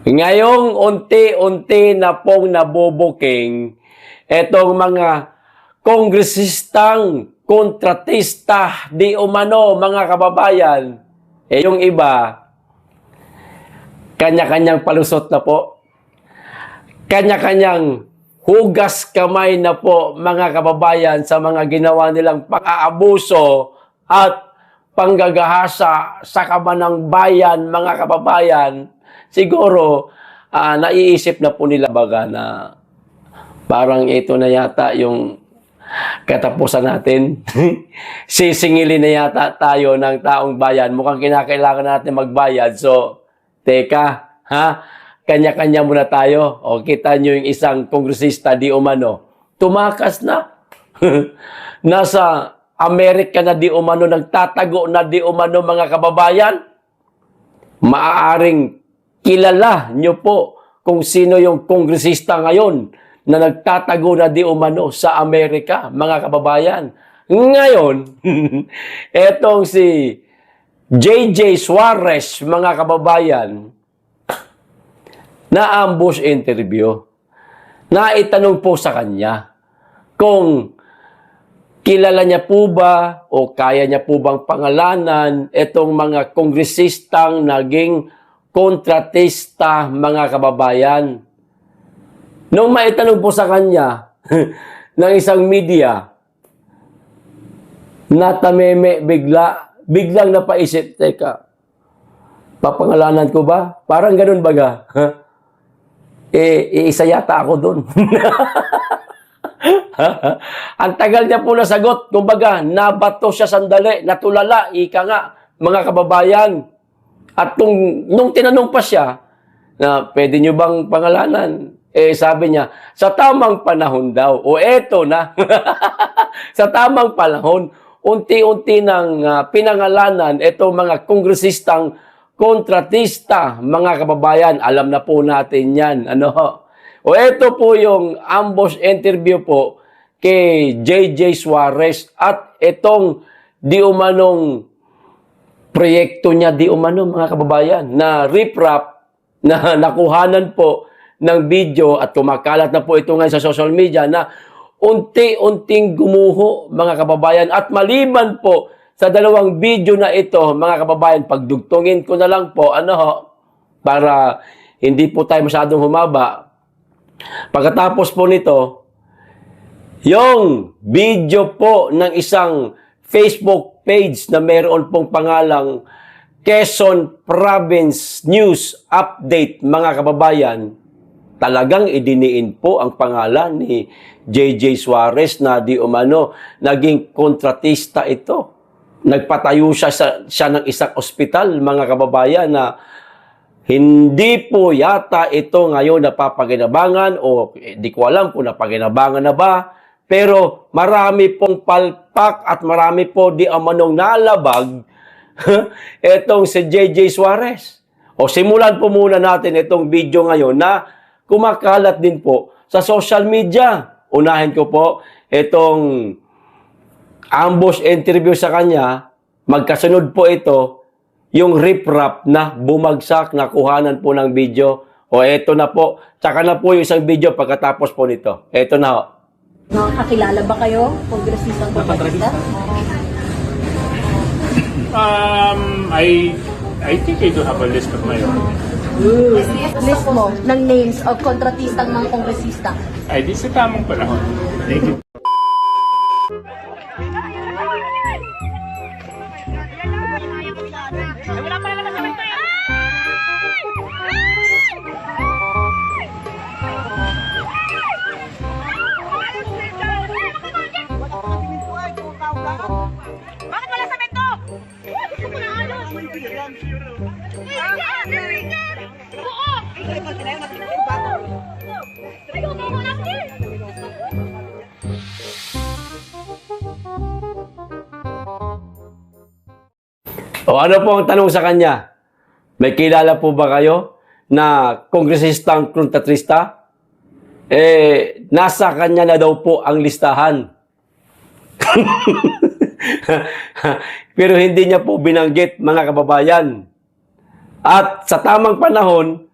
Ngayong unti-unti na pong nabubuking etong mga kongresistang kontratista di umano, mga kababayan. Yung iba, kanya-kanyang palusot na po. Kanya-kanyang hugas kamay na po, mga kababayan, sa mga ginawa nilang pang-aabuso at panggagahasa sa kabanang bayan, mga kababayan. Siguro, naiisip na po nila baga na parang ito na yata yung katapusan natin. Sisingilin na yata tayo ng taong bayan. Mukhang kinakailangan natin magbayad. So, teka, ha? Kanya-kanya muna tayo. O, kita nyo yung isang kongresista di umano. Tumakas na. Nasa Amerika na di umano, nagtatago na di umano, mga kababayan. Maaaring kilala nyo po kung sino yung kongresista ngayon na nagtatago na di umano sa Amerika, mga kababayan. Ngayon, etong si JJ Suarez, mga kababayan, na-ambush interview. Naitanong po sa kanya kung kilala niya po ba o kaya niya po bang pangalanan itong mga kongresistang naging kontratista, mga kababayan. Nung maitanong po sa kanya ng isang media, natameme biglang napaisip, teka, papangalanan ko ba? Parang ganun baga. Isa yata ako dun. Ang tagal niya po nasagot. Kumbaga, nabato siya sandali, natulala, ika nga, mga kababayan. At nung tinanong pa siya, na pwede nyo bang pangalanan? Sabi niya, sa tamang panahon daw. O eto na. Sa tamang panahon, unti-unti nang pinangalanan itong mga kongresistang kontratista, mga kababayan. Alam na po natin yan. Ano? O eto po yung ambush interview po kay JJ Suarez at itong di umanong proyekto niya di umano, mga kababayan, na riprap na nakuhanan po ng video at kumakalat na po ito ngayon sa social media na unti-unting gumuho, mga kababayan. At maliban po sa dalawang video na ito, mga kababayan, pagdugtungin ko na lang po, para hindi po tayo masyadong humaba. Pagkatapos po nito, yung video po ng isang Facebook page na meron pong pangalang Quezon Province News Update, mga kababayan, talagang idiniin po ang pangalan ni JJ Suarez na di umano naging kontratista ito. Nagpatayo siya ng isang ospital, mga kababayan, na hindi po yata ito ngayon napapaginabangan o di ko alam kung napaginabangan na ba. Pero marami pong palpak at marami po di umanong nalabag itong si JJ Suarez. O simulan po muna natin itong video ngayon na kumakalat din po sa social media. Unahin ko po itong ambush interview sa kanya. Magkasunod po ito yung riprap na bumagsak na kuhanan po ng video. O eto na po. Tsaka na po yung isang video pagkatapos po nito. Eto na ho. Nakakakilala ba kayo? Kongresistang kontratista? I think I do have a list of my own. List mo ng names of kontratistang mga kongresista. Ay, di sa tamang panahon. Thank you. Wala pa naman sa kwento eh. Bakit wala sa kwento? Gusto ko na ano. Oo. Ikaw ba mo lang din? O ano po ang tanong sa kanya? May kilala po ba kayo na kongresistang kontratista? Nasa kanya na daw po ang listahan. Pero hindi niya po binanggit, mga kababayan. At sa tamang panahon,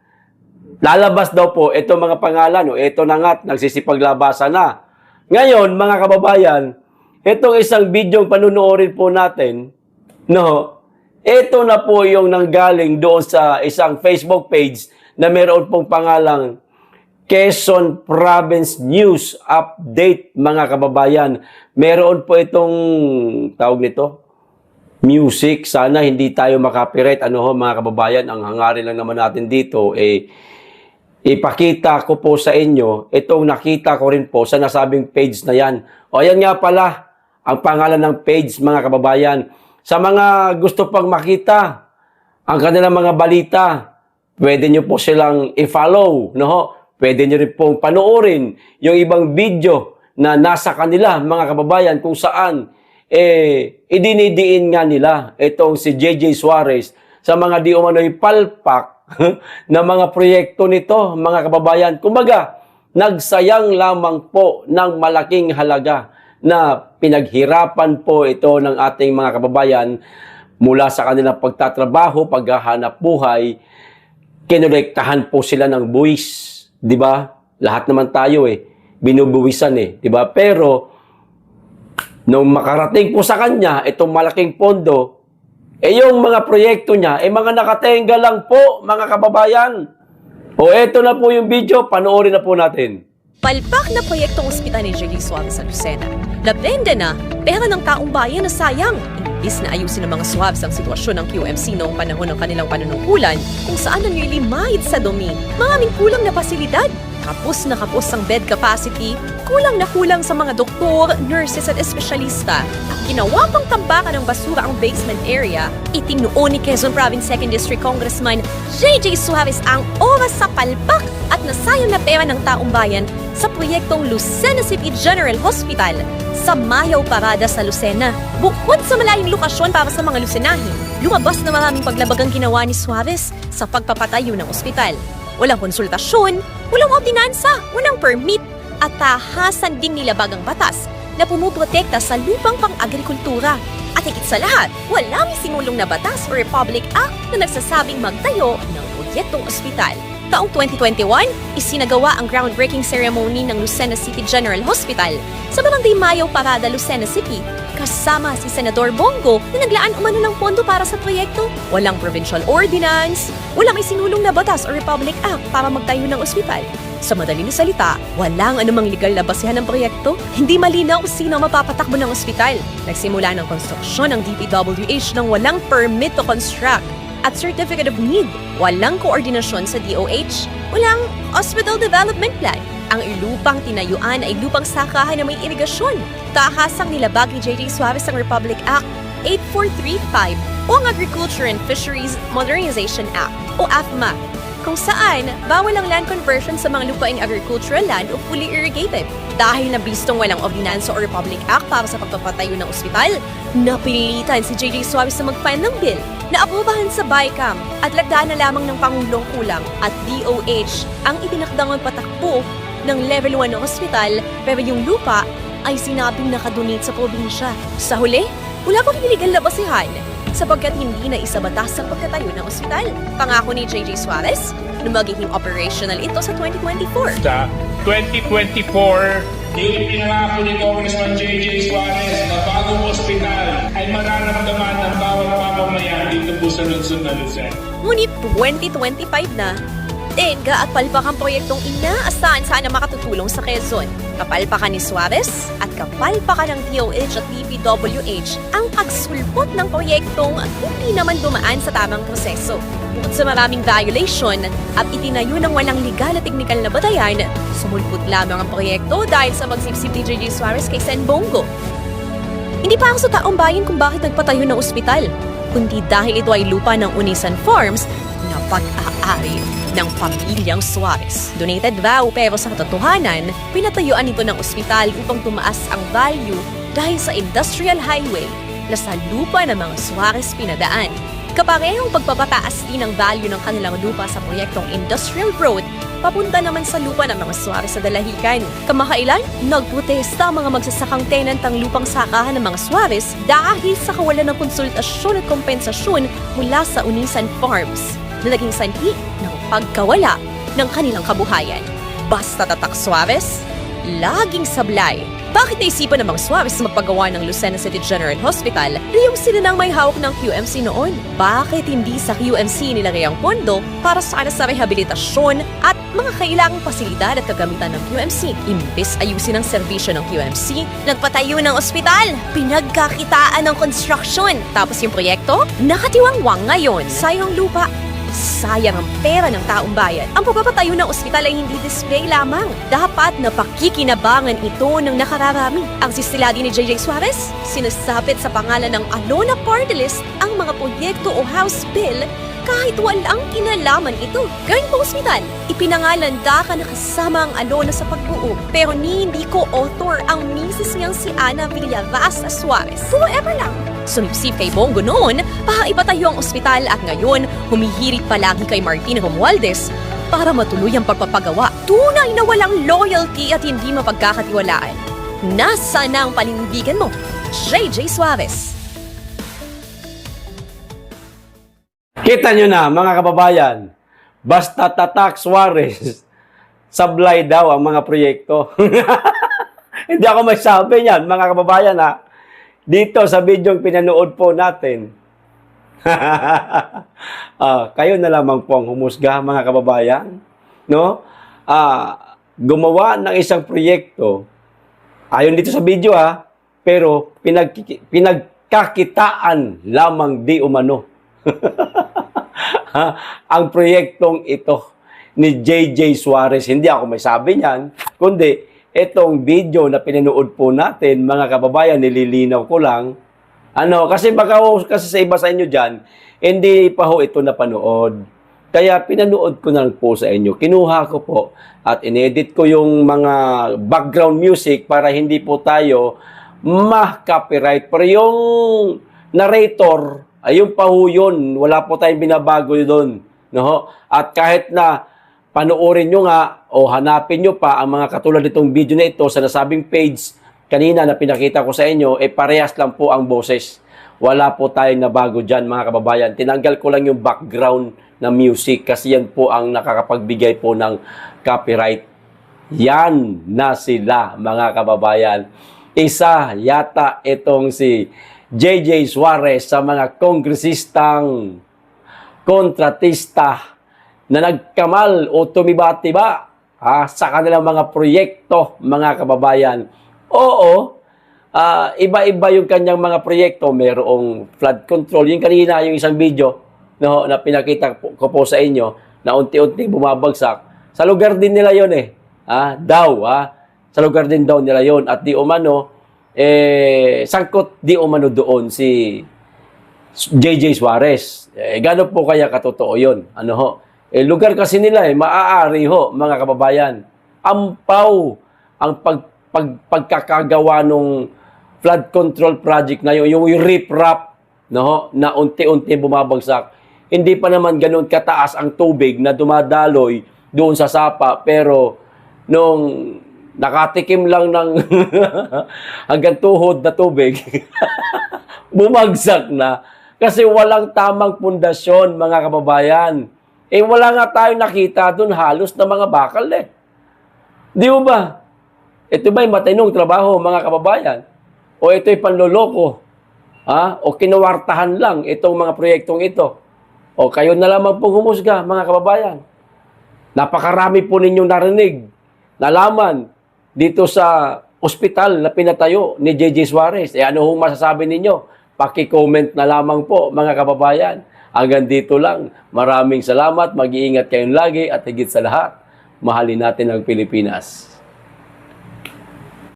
lalabas daw po ito mga pangalan, ito na nga, nagsisipaglabasan na. Ngayon, mga kababayan, itong isang video panunuorin po natin, ito na po yung nanggaling doon sa isang Facebook page na meron pong pangalang Quezon Province News Update, mga kababayan. Meron po itong, tawag nito, music. Sana hindi tayo makapirate. Mga kababayan, ang hangarin lang naman natin dito, ipakita ko po sa inyo, itong nakita ko rin po sa nasabing page na yan. O yan nga pala, ang pangalan ng page, mga kababayan. Sa mga gusto pang makita ang kanilang mga balita, pwede nyo po silang i-follow, Pwede nyo rin pong panoorin yung ibang video na nasa kanila, mga kababayan, kung saan idinidiin nga nila itong si JJ Suarez sa mga di umano'y palpak na mga proyekto nito, mga kababayan. Kumbaga, nagsayang lamang po ng malaking halaga na pinaghirapan po ito ng ating mga kababayan mula sa kanilang pagtatrabaho, paghahanap buhay, kinolektahan po sila ng buwis. 'Di ba? Lahat naman tayo binubuwisan 'di ba? Pero nung makarating po sa kanya itong malaking pondo, yung mga proyekto niya mga nakatenga lang po, mga kababayan. O eto na po yung video, panoorin na po natin. Palpak na proyektong ospital ni JJ Suarez sa Lucena. Labenda na, pera ng taong bayan na sayang. Imbis na ayusin ng mga Suarez ang sitwasyon ng QMC noong panahon ng kanilang panunungkulan, kung saan nangyaylimahid sa dumi, maraming kulang na pasilidad. Kapos na kapos ang bed capacity, kulang na kulang sa mga doktor, nurses at espesyalista. At ginawa pang tambakan ng basura ang basement area, itinuon ni Quezon Province 2nd District Congressman JJ Suarez ang oras sa palpak at nasayang na pera ng taong bayan sa proyektong Lucena City General Hospital sa Mayaw Parada sa Lucena. Bukod sa malayong lokasyon para sa mga Lucenahin, lumabas na maraming paglabagang ginawa ni Suarez sa pagpapatayo ng ospital. Walang konsultasyon, walang ordinansa, walang permit, at tahasan ding nilabag ang batas na pumuprotekta sa lupang pang-agrikultura. At higit sa lahat, walang sinulong na batas o Republic Act na nagsasabing magtayo ng proyektong ospital. Taong 2021, isinagawa ang groundbreaking ceremony ng Lucena City General Hospital sa Barangay Mayaw Parada, Lucena City, kasama si Senador Bongo na naglaan umano ng pondo para sa proyekto. Walang provincial ordinance, walang isinulong na batas o Republic Act para magtayo ng ospital. Sa madaling salita, walang anumang legal na basihan ng proyekto, hindi malinaw kung sino mapapatakbo ng ospital. Nagsimula ng konstruksyon ng DPWH ng walang permit to construct at Certificate of Need. Walang koordinasyon sa DOH, walang Hospital Development Plan. Ang lupang tinayuan ay lupang sakahan na may irigasyon. Tahasang nilabag ni JJ Suarez ang Republic Act 8435 o ang Agriculture and Fisheries Modernization Act o AFMA, kung saan bawal ang land conversion sa mga lupaing agricultural land o fully irrigated. Dahil nabistong walang ordinansa o Republic Act para sa pagpapatayo ng ospital, napilitan si JJ Suarez na mag-file ng bill na aprobahan sa BICAM at lagdaan na lamang ng Pangulong Kulang at DOH ang itinakdang magpatakbo ng level 1 ng ospital, pero yung lupa ay sinabing nakadonate sa probinsya. Sa huli, wala pang illegal na basihan sapagkat hindi na isabatas ang pagkatayo ng ospital. Pangako ni JJ Suarez na magiging operational ito sa 2024. Sa 2024, yung pinangako ni Congressman JJ Suarez na bagong ospital ay mararamdaman ng bawat mamamayan dito po sa lungsod na Lucena. Ngunit 2025 na, tenga at palpakang proyektong inaasahan sana makatutulong sa Quezon. Kapalpakan ni Suarez at kapalpakan ng DOH at DPWH ang pagsulpot ng proyektong hindi naman dumaan sa tamang proseso. Bukod sa maraming violation at itinayo ng walang legal at teknikal na batayan, sumulpot lamang ang proyekto dahil sa magsipsip ni JJ Suarez kay Sen Bongo. Hindi pa ako sa taong bayan kung bakit nagpatayo ng ospital, kundi dahil ito ay lupa ng Unisan Farms na pag-aari ng pamilyang Suarez. Donated vow pero sa katotohanan, pinatayuan ito ng ospital upang tumaas ang value dahil sa industrial highway na sa lupa ng mga Suarez pinadaan. Kaparehong pagpapataas din ng value ng kanilang lupa sa proyektong Industrial Road papunta naman sa lupa ng mga Suarez sa Dalahican. Kamakailan, nagprotesta ang mga magsasakang tenant ang lupang sakahan ng mga Suarez dahil sa kawalan ng konsultasyon at kompensasyon mula sa Unisan Farms na naging sanhi ng pagkawala ng kanilang kabuhayan. Basta tatak Suarez, laging sablay. Bakit naisipan ng mga Suarez na magpagawa ng Lucena City General Hospital na yung sila nang may hawak ng QMC noon? Bakit hindi sa QMC nilagay ang pondo para sana sa rehabilitasyon at mga kailangang pasilidad at kagamitan ng QMC? Imbes ayusin ang serbisyo ng QMC, nagpatayo ng ospital, pinagkakitaan ng construction. Tapos yung proyekto, nakatiwangwang ngayon. Sayang lupa. Sayang ang pera ng taong bayan. Ang pagpapatayo ng ospital ay hindi display lamang. Dapat na pakikinabangan ito ng nakararami. Ang sisilagi ni JJ Suarez, sinasapit sa pangalan ng Alona Party List ang mga proyekto o House Bill kahit walang kinalaman ito. Gawin po ospital, ipinangalanda ka na kasama ang Alona sa pagbuo. Pero hindi ko author ang misis niyang si Ana Villarraz Suarez. Forever lang. Sumipsip kay Bongo noon para ipatayo ang ospital at ngayon humihirit palagi kay Martin Romualdez para matuloy ang pagpapagawa. Tunay na walang loyalty at hindi mapagkakatiwalaan. Nasaan na ang panindigan mo? JJ Suarez. Kita nyo na, mga kababayan, basta tatak Suarez, sablay daw ang mga proyekto. Hindi ako magsabi niyan, mga kababayan, ha. Dito sa video pinanood po natin. Kayo na lamang po ang humusga, mga kababayan. No? Gumawa ng isang proyekto, ayon dito sa video, ha, pero pinagkakitaan lamang di umano. Ang proyektong ito ni JJ Suarez, hindi ako may sabi niyan, kundi itong video na pinanood po natin, mga kababayan, nililinaw ko lang. Kasi baka kasi sa iba sa inyo diyan, hindi pa ho ito napanood. Kaya pinanood ko na lang po sa inyo. Kinuha ko po at inedit ko yung mga background music para hindi po tayo ma-copyright. Pero yung narrator, ayun pa ho yun. Wala po tayong binabago doon. No? At kahit na panoorin nyo nga o hanapin nyo pa ang mga katulad nitong video na ito sa nasabing page kanina na pinakita ko sa inyo, parehas lang po ang boses. Wala po tayong nabago dyan, mga kababayan. Tinanggal ko lang yung background na music kasi yan po ang nakakapagbigay po ng copyright. Yan na sila, mga kababayan. Isa yata itong si JJ Suarez sa mga kongresistang kontratista na nagkamal o tumiba-tiba sa kanilang mga proyekto, mga kababayan. Oo, iba-iba yung kanyang mga proyekto. Merong flood control. Yung kanina, yung isang video na pinakita ko po sa inyo na unti-unti bumabagsak. Sa lugar din nila yun sa lugar din daw nila yun. At di umano, sangkot di umano doon si JJ Suarez. Gano'n po kaya katotoo yun? Lugar kasi nila, maaari ho, mga kababayan. Ampaw ang pagkakagawa ng flood control project na yun, yung rip-rap na unti-unti bumabagsak. Hindi pa naman ganoon kataas ang tubig na dumadaloy doon sa sapa, pero nung nakatikim lang ng hanggang tuhod na tubig, bumagsak na. Kasi walang tamang pundasyon, mga kababayan. Wala nga tayong nakita doon halos na mga bakal Di ba? Ito ba'y matinong trabaho, mga kababayan? O ito'y panloloko? O kinawartahan lang itong mga proyektong ito? O kayo na lamang pong humusga, mga kababayan? Napakarami po ninyong narinig, nalaman dito sa ospital na pinatayo ni JJ Suarez. Ano hong masasabi ninyo? Paki-comment na lamang po, mga kababayan. Hanggang dito lang. Maraming salamat. Mag-iingat kayong lagi at higit sa lahat, mahalin natin ang Pilipinas.